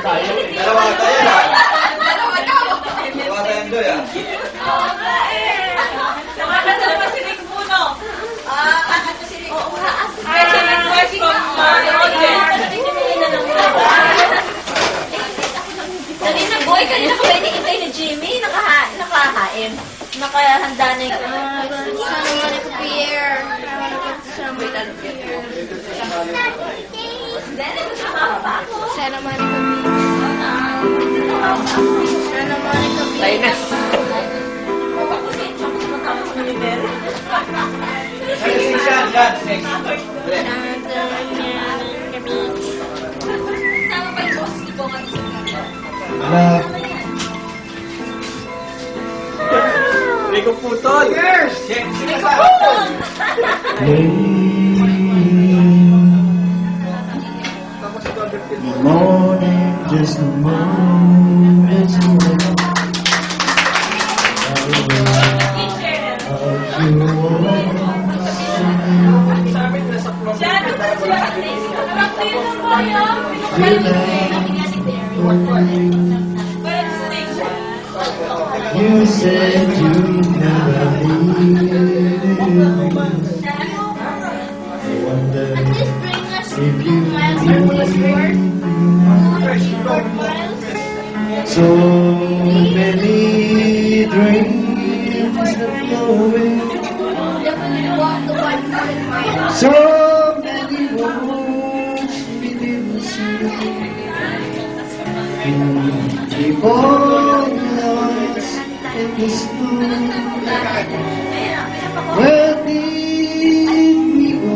Dalawa tayo na. Dalawa daw. Dalawa tayong doy ah. Oo nga eh. Nakakasama si Rick Puno. Ano si Rick? Oo nga. Special request from the audience. Kanina boy, kanina ko hinihintay ni Jimmy. Nakahain. Nakahanda na yung... Sana Monica Pierre. Sana Monica Pierre. Sana Monica Pierre. Yan, next. Sama pa yung boss ko nga isa. Rico Putol. Yes! Sige pa. Morning, just a moment away. You said you'd never leave. I wonder if you so many dreams have flowing. So many words we didn't see. Before lost in the snow. Where did we go?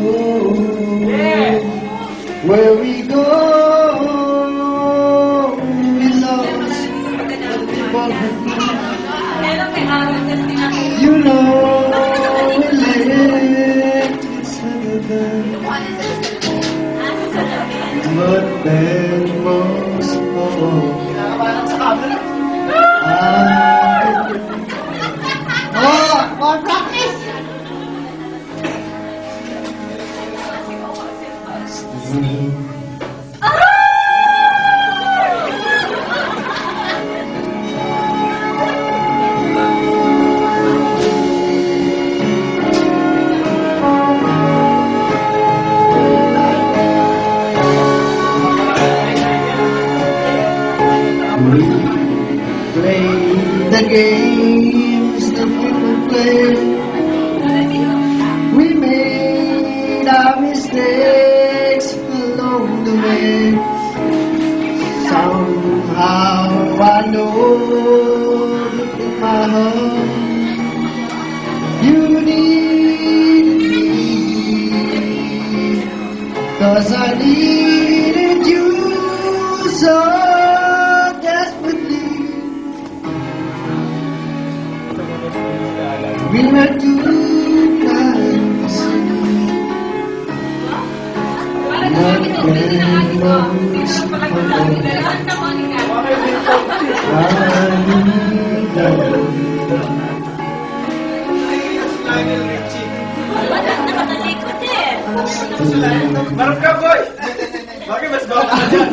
Where we go? We lost what we you know we lived but there was more. One practice. We played the games that people play. We made our mistakes along the way. Somehow I know that in my heart you need me, 'cause I needed you so desperately. We were two times. Marap ka, boy! Bakit mas bawal ka dyan?